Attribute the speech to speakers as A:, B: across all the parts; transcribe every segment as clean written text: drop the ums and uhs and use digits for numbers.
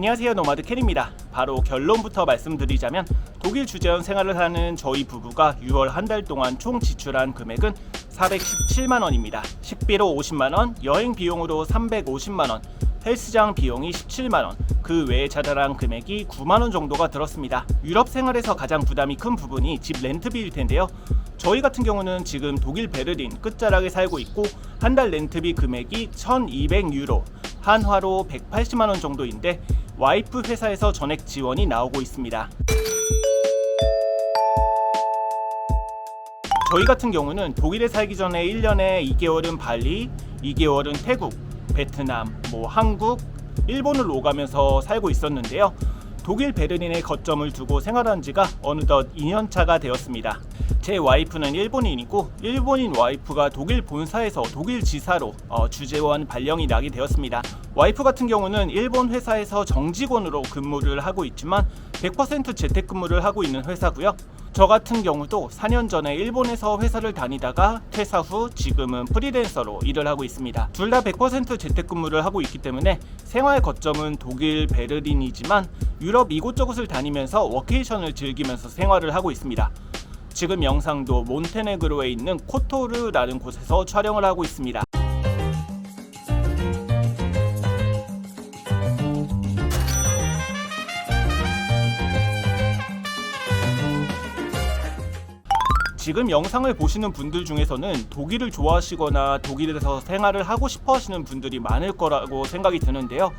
A: 안녕하세요, 노마드 캔입니다. 바로 결론부터 말씀드리자면 독일 주재원 생활을 하는 저희 부부가 6월 한 달 동안 총 지출한 금액은 417만원입니다. 식비로 50만원, 여행 비용으로 350만원, 헬스장 비용이 17만원, 그 외에 자잘한 금액이 9만원 정도가 들었습니다. 유럽 생활에서 가장 부담이 큰 부분이 집 렌트비일 텐데요. 저희 같은 경우는 지금 독일 베를린 끝자락에 살고 있고 한 달 렌트비 금액이 1200유로, 한화로 180만원 정도인데 와이프 회사에서 전액 지원이 나오고 있습니다. 저희 같은 경우는 독일에 살기 전에 1년에 2개월은 발리, 2개월은 태국, 베트남, 한국, 일본을 오가면서 살고 있었는데요. 독일 베를린에 거점을 두고 생활한 지가 어느덧 2년차가 되었습니다. 제 와이프는 일본인이고 일본인 와이프가 독일 본사에서 독일 지사로 주재원 발령이 나게 되었습니다. 와이프 같은 경우는 일본 회사에서 정직원으로 근무를 하고 있지만 100% 재택근무를 하고 있는 회사고요. 저 같은 경우도 4년 전에 일본에서 회사를 다니다가 퇴사 후 지금은 프리랜서로 일을 하고 있습니다. 둘 다 100% 재택근무를 하고 있기 때문에 생활 거점은 독일 베를린이지만 유럽 이곳저곳을 다니면서 워케이션을 즐기면서 생활을 하고 있습니다. 지금 영상도 몬테네그로에 있는 코토르라는 곳에서 촬영을 하고 있습니다. 지금 영상을 보시는 분들 중에서는 독일을 좋아하시거나 독일에서 생활을 하고 싶어 하시는 분들이 많을 거라고 생각이 드는데요.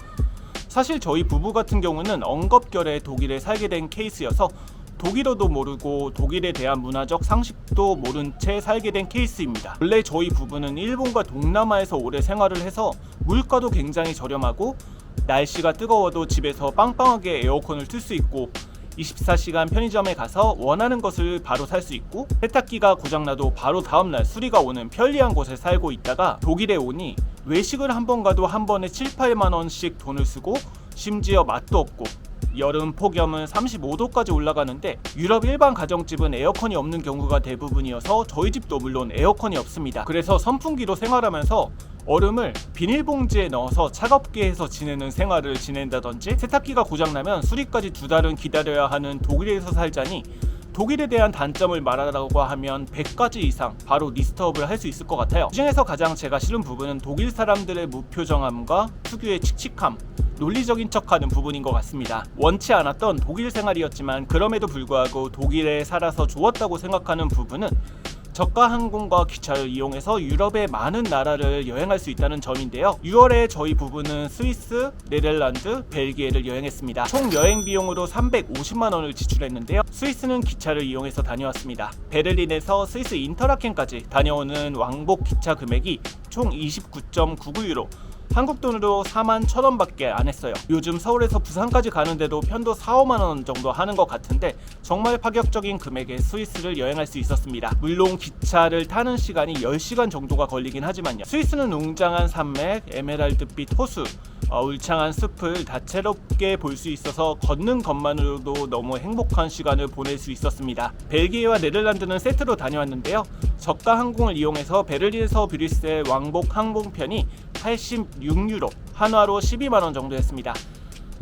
A: 사실 저희 부부 같은 경우는 엉겁결에 독일에 살게 된 케이스여서 독일어도 모르고 독일에 대한 문화적 상식도 모른 채 살게 된 케이스입니다. 원래 저희 부부는 일본과 동남아에서 오래 생활을 해서 물가도 굉장히 저렴하고 날씨가 뜨거워도 집에서 빵빵하게 에어컨을 틀 수 있고 24시간 편의점에 가서 원하는 것을 바로 살 수 있고 세탁기가 고장나도 바로 다음날 수리가 오는 편리한 곳에 살고 있다가 독일에 오니 외식을 한 번 가도 한 번에 7, 8만원씩 돈을 쓰고 심지어 맛도 없고 여름 폭염은 35도까지 올라가는데 유럽 일반 가정집은 에어컨이 없는 경우가 대부분이어서 저희 집도 물론 에어컨이 없습니다. 그래서 선풍기로 생활하면서 얼음을 비닐봉지에 넣어서 차갑게 해서 지내는 생활을 지낸다든지 세탁기가 고장나면 수리까지 2달은 기다려야 하는 독일에서 살자니 독일에 대한 단점을 말하라고 하면 100가지 이상 바로 리스트업을 할 수 있을 것 같아요. 그중에서 가장 제가 싫은 부분은 독일 사람들의 무표정함과 특유의 칙칙함, 논리적인 척하는 부분인 것 같습니다. 원치 않았던 독일 생활이었지만 그럼에도 불구하고 독일에 살아서 좋았다고 생각하는 부분은 저가 항공과 기차를 이용해서 유럽의 많은 나라를 여행할 수 있다는 점인데요. 6월에 저희 부부는 스위스, 네덜란드, 벨기에를 여행했습니다. 총 여행 비용으로 350만원을 지출했는데요. 스위스는 기차를 이용해서 다녀왔습니다. 베를린에서 스위스 인터라켄까지 다녀오는 왕복 기차 금액이 총 29.99유로, 한국 돈으로 41,000원밖에 안 했어요. 요즘 서울에서 부산까지 가는데도 편도 4, 5만원 정도 하는 것 같은데 정말 파격적인 금액의 스위스를 여행할 수 있었습니다. 물론 기차를 타는 시간이 10시간 정도가 걸리긴 하지만요. 스위스는 웅장한 산맥, 에메랄드빛 호수, 울창한 숲을 다채롭게 볼 수 있어서 걷는 것만으로도 너무 행복한 시간을 보낼 수 있었습니다. 벨기에와 네덜란드는 세트로 다녀왔는데요. 저가 항공을 이용해서 베를린에서 브뤼셀 왕복 항공편이 86유로, 한화로 12만원 정도 했습니다.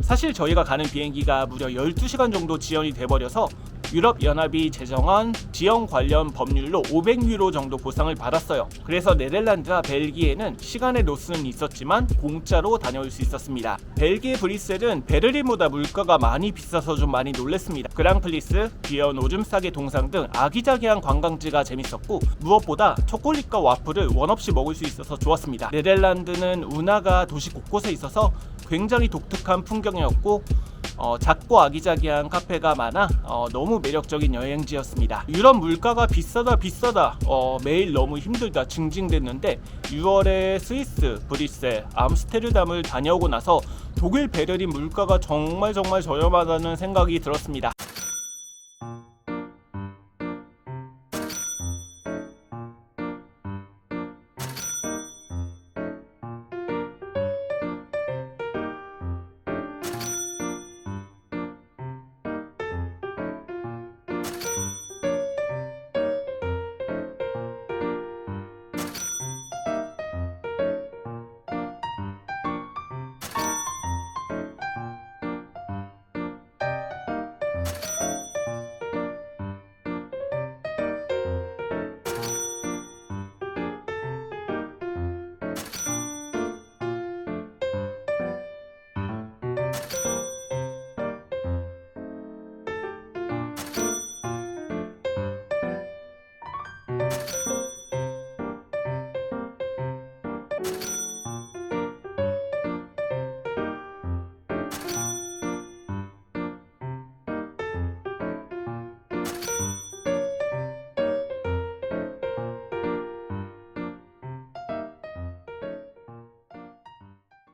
A: 사실 저희가 가는 비행기가 무려 12시간 정도 지연이 돼버려서 유럽연합이 제정한 지연 관련 법률로 500유로 정도 보상을 받았어요. 그래서 네덜란드와 벨기에는 시간의 로스는 있었지만 공짜로 다녀올 수 있었습니다. 벨기에 브뤼셀은 베를린보다 물가가 많이 비싸서 좀 많이 놀랬습니다. 그랑플리스, 귀여운 오줌 싸개 동상 등 아기자기한 관광지가 재밌었고 무엇보다 초콜릿과 와플을 원없이 먹을 수 있어서 좋았습니다. 네덜란드는 운하가 도시 곳곳에 있어서 굉장히 독특한 풍경이었고 작고 아기자기한 카페가 많아 너무 매력적인 여행지였습니다. 유럽 물가가 비싸다 매일 너무 힘들다 징징댔는데 6월에 스위스, 브뤼셀, 암스테르담을 다녀오고 나서 독일 베를린 물가가 정말 저렴하다는 생각이 들었습니다.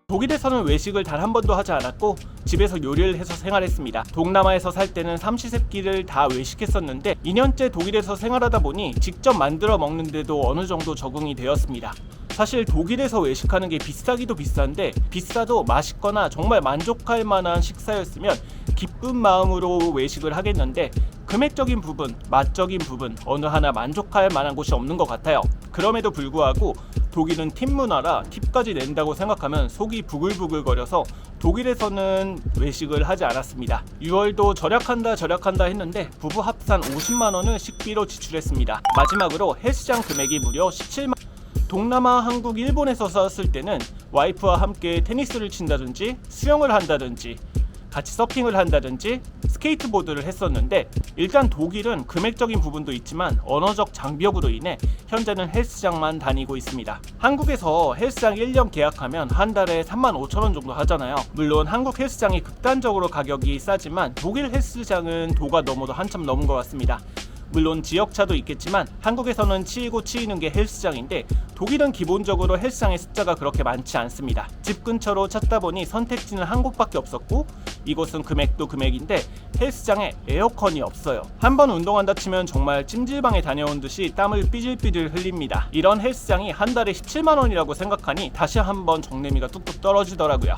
A: 독일에서는 외식을 단 한 번도 하지 않았고 집에서 요리를 해서 생활했습니다. 동남아에서 살 때는 삼시세끼를 다 외식했었는데 2년째 독일에서 생활하다 보니 직접 만들어 먹는데도 어느 정도 적응이 되었습니다. 사실 독일에서 외식하는 게 비싸기도 비싼데 비싸도 맛있거나 정말 만족할 만한 식사였으면 기쁜 마음으로 외식을 하겠는데 금액적인 부분, 맛적인 부분 어느 하나 만족할 만한 곳이 없는 것 같아요. 그럼에도 불구하고 독일은 팁 문화라 팁까지 낸다고 생각하면 속이 부글부글거려서 독일에서는 외식을 하지 않았습니다. 6월도 절약한다 했는데 부부 합산 50만 원을 식비로 지출했습니다. 마지막으로 헬스장 금액이 무려 17만. 동남아, 한국, 일본에서 싸웠을 때는 와이프와 함께 테니스를 친다든지 수영을 한다든지 같이 서핑을 한다든지 스케이트보드를 했었는데 일단 독일은 금액적인 부분도 있지만 언어적 장벽으로 인해 현재는 헬스장만 다니고 있습니다. 한국에서 헬스장 1년 계약하면 한 달에 35,000원 정도 하잖아요. 물론 한국 헬스장이 극단적으로 가격이 싸지만 독일 헬스장은 도가 넘어도 한참 넘은 것 같습니다. 물론 지역차도 있겠지만 한국에서는 치이고 치이는 게 헬스장인데 독일은 기본적으로 헬스장의 숫자가 그렇게 많지 않습니다. 집 근처로 찾다 보니 선택지는 한 곳밖에 없었고 이곳은 금액도 금액인데 헬스장에 에어컨이 없어요. 한번 운동한다 치면 정말 찜질방에 다녀온 듯이 땀을 삐질삐질 흘립니다. 이런 헬스장이 한 달에 17만 원이라고 생각하니 다시 한번 정내미가 뚝뚝 떨어지더라고요.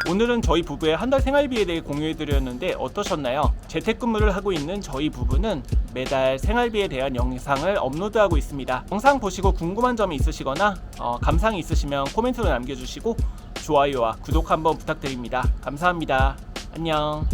A: 오늘은 저희 부부의 한 달 생활비에 대해 공유해드렸는데 어떠셨나요? 재택근무를 하고 있는 저희 부부는 매달 생활비에 대한 영상을 업로드하고 있습니다. 영상 보시고 궁금한 점이 있으시거나 감상이 있으시면 코멘트로 남겨주시고 좋아요와 구독 한번 부탁드립니다. 감사합니다. 안녕.